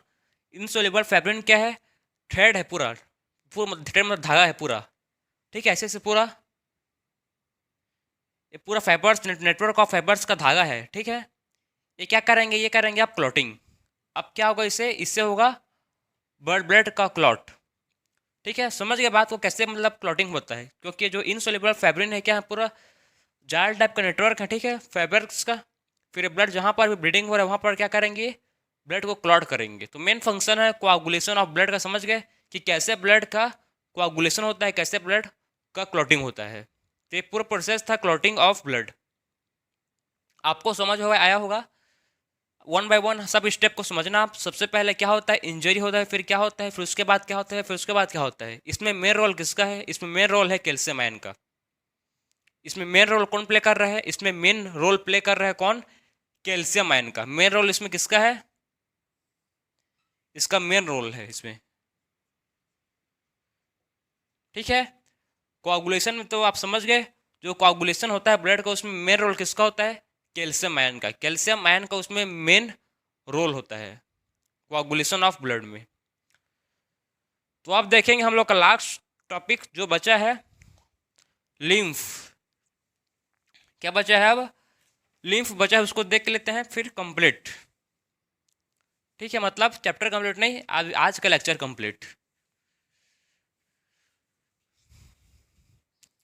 इनसोल्यूबल फाइब्रिन क्या है? थ्रेड है पूरा। पूरा थ्रेड मतलब धागा है पूरा, ठीक है। ऐसे पूरा ये पूरा फाइबर्स नेटवर्क ऑफ फाइबर्स का धागा है, ठीक है। ये क्या करेंगे? ये करेंगे आप क्लॉटिंग। अब क्या होगा? इससे होगा ब्लड का क्लॉट, ठीक है। समझ गए बात को कैसे मतलब क्लॉटिंग होता है? क्योंकि जो इनसोल्यूबल फाइब्रिन है, क्या है? पूरा जाल टाइप का नेटवर्क है, ठीक है, फाइबर्स का। फिर ब्लड जहाँ पर भी ब्लीडिंग हो रहा है, वहाँ पर क्या करेंगे? ब्लड को क्लॉट करेंगे। तो मेन फंक्शन है कोआगुलेशन ऑफ ब्लड का। समझ गए कि कैसे ब्लड का कोआगुलेशन होता है, कैसे ब्लड का क्लॉटिंग होता है। तो ये पूरा प्रोसेस था क्लॉटिंग ऑफ ब्लड। आपको समझ होगा, आया होगा। वन बाय वन सब स्टेप को समझना आप। सबसे पहले क्या होता है? इंजरी होता है। फिर क्या होता है? फिर उसके बाद क्या होता है? फिर उसके बाद क्या होता है? इसमें मेन रोल किसका है? इसमें मेन रोल है कैल्शियम आयन का। इसमें मेन रोल कौन प्ले कर रहा है? इसमें मेन रोल प्ले कर रहा है कौन? कैल्शियम आयन का। मेन रोल इसमें किसका है? इसका मेन रोल है इसमें, ठीक है। कोआगुलेशन में तो आप समझ गए, जो कोआगुलेशन होता है ब्लड का, उसमें मेन रोल किसका होता है? कैल्शियम आयन का। कैल्शियम आयन का उसमें मेन रोल होता है कोआगुलेशन ऑफ ब्लड में। तो अब देखेंगे हम लोग का लास्ट टॉपिक जो बचा है, लिम्फ। क्या बचा है अब? लिम्फ बचा है, उसको देख लेते हैं फिर कंप्लीट, ठीक है। मतलब चैप्टर कंप्लीट नहीं, आज का lecture complete.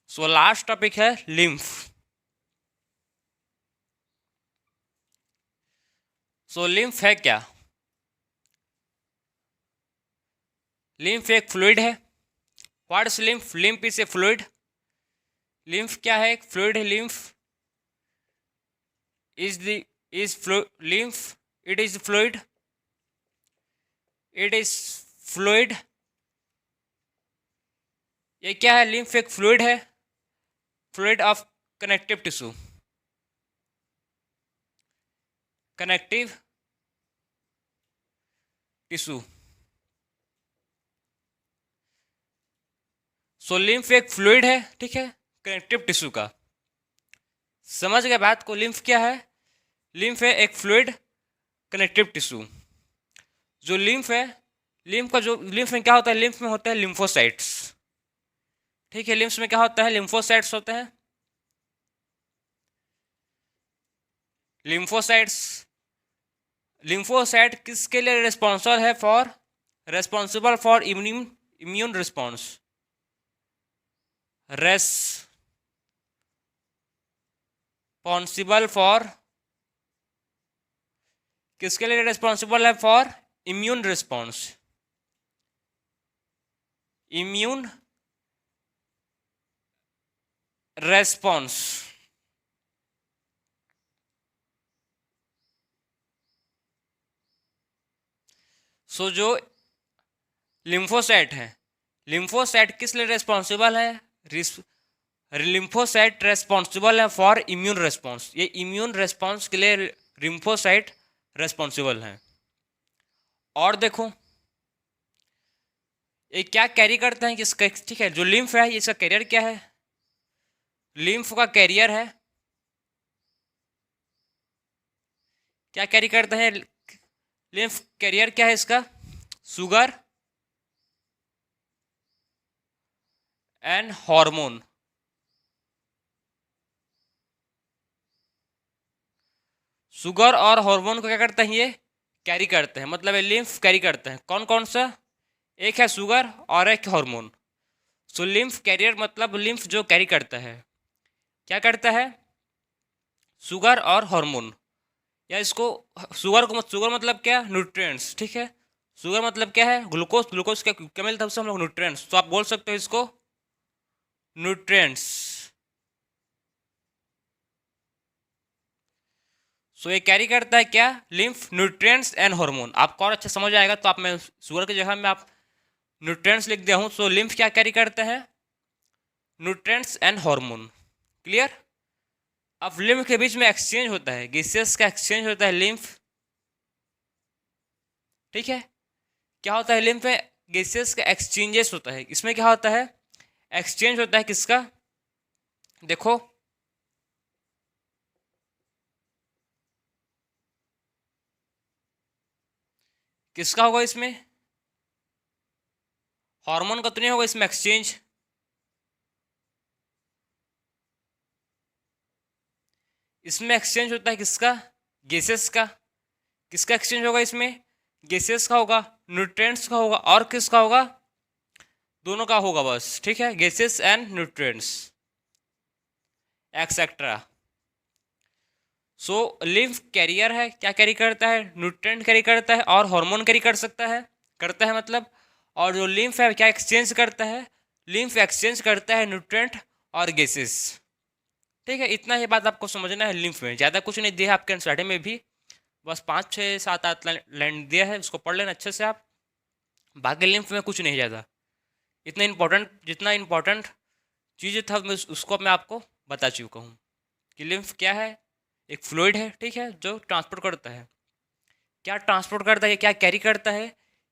So last topic है लिम्फ। सो लिम्फ है क्या? लिम्फ एक फ्लूइड है। What is lymph? Lymph is a fluid. Lymph क्या है? एक फ्लूइड है। Lymph is the is lymph, it is fluid. It is fluid. ये क्या है? लिम्फ एक फ्लूइड है, fluid of connective tissue. Connective tissue. So lymph एक फ्लूइड है, ठीक है, कनेक्टिव टिश्यू का। समझ गए बात को? लिम्फ क्या है? लिम्फ है एक फ्लूइड कनेक्टिव टिश्यू। जो लिम्फ है, लिम्फ का जो लिम्फ में क्या होता है, लिम्फ में होता है लिम्फोसाइट्स, ठीक है। लिम्फ में क्या होता है, लिम्फोसाइट्स होते हैं। लिम्फोसाइट्स, लिम्फोसाइट किसके लिए responsible for immune response, responsible for, किसके लिए रिस्पॉन्सिबल है, for immune response, immune response. So जो लिम्फोसाइट है, लिम्फोसाइट किस लिए रिस्पॉन्सिबल है, लिम्फोसाइट रिस्पॉन्सिबल है फॉर इम्यून रिस्पॉन्स। ये इम्यून रिस्पॉन्स के लिए लिम्फोसाइट रिस्पॉन्सिबल है। और देखो ये क्या कैरी करते हैं किसका, ठीक है, जो लिम्फ है इसका कैरियर क्या है, लिम्फ का कैरियर है, क्या कैरी करता है लिम्फ, कैरियर क्या है इसका, शुगर एंड हार्मोन। शुगर और हार्मोन को क्या करते हैं, ये कैरी करते हैं, मतलब ये लिम्फ कैरी करते हैं। कौन कौन सा, एक है शुगर और एक हार्मोन। सो लिम्फ कैरियर मतलब लिम्फ जो कैरी करता है, क्या करता है, शुगर और हार्मोन। या इसको शुगर मतलब क्या, न्यूट्रिएंट्स, ठीक है। शुगर मतलब क्या है, ग्लूकोज, ग्लूकोज क्या मिलता है उससे हम लोग, न्यूट्रिएंट्स। तो आप बोल सकते हो इसको न्यूट्रिएंट्स। सो ये कैरी करता है क्या, लिम्फ, न्यूट्रिएंट्स एंड हार्मोन। आपको और अच्छा समझ आएगा तो आप, मैं शुगर की जगह में आप न्यूट्रिएंट्स लिख दिया हूँ। सो लिम्फ क्या कैरी करता है, न्यूट्रिएंट्स एंड हार्मोन। क्लियर? अब लिम्फ के बीच में एक्सचेंज होता है, गैसेस का एक्सचेंज होता है लिम्फ, ठीक है। क्या होता है लिम्फ में, गैसेस का एक्सचेंजेस होता है। इसमें क्या होता है, एक्सचेंज होता है किसका, देखो किसका होगा इसमें, हार्मोन का तो नहीं होगा इसमें एक्सचेंज, इसमें एक्सचेंज होता है किसका, गैसेस का। किसका एक्सचेंज होगा इसमें, गैसेस का होगा, न्यूट्रिएंट्स का होगा, और किसका होगा, दोनों का होगा बस, ठीक है, gases and nutrients etcetera. So lymph carrier है, क्या कैरी करता है, न्यूट्रिएंट कैरी करता है और हार्मोन कैरी करता है मतलब। और जो लिम्फ है क्या एक्सचेंज करता है, लिम्फ एक्सचेंज करता है न्यूट्रिएंट और गैसेस, ठीक है। इतना ही बात आपको समझना है लिम्फ में, ज़्यादा कुछ नहीं दिया आपके एनसीईआरटी में भी, बस 5 6 7 8 लाइन दिया है, उसको पढ़ लेना अच्छे से आप। बाकी लिम्फ में कुछ नहीं ज़्यादा, इतना इम्पोर्टेंट, जितना इम्पोर्टेंट चीज़ था मैं उसको मैं आपको बता चुका हूँ कि लिम्फ क्या है, एक फ्लूइड है, ठीक है, जो ट्रांसपोर्ट करता है। क्या ट्रांसपोर्ट करता है, क्या कैरी करता है,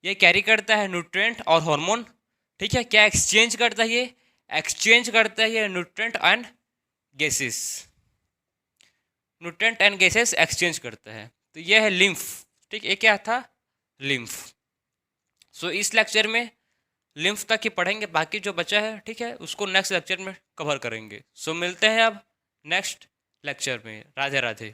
ये कैरी करता है न्यूट्रिएंट और हार्मोन, ठीक है। क्या एक्सचेंज करता है, ये एक्सचेंज करता है ये nutrient and gases, nutrient and gases exchange करता है। तो ये है लिम्फ, ठीक, ये क्या था, लिम्फ। सो इस लेक्चर में लिम्फ तक ही पढ़ेंगे, बाकी जो बचा है, ठीक है, उसको नेक्स्ट लेक्चर में कवर करेंगे। सो मिलते हैं अब नेक्स्ट लेक्चर में। राधे राधे।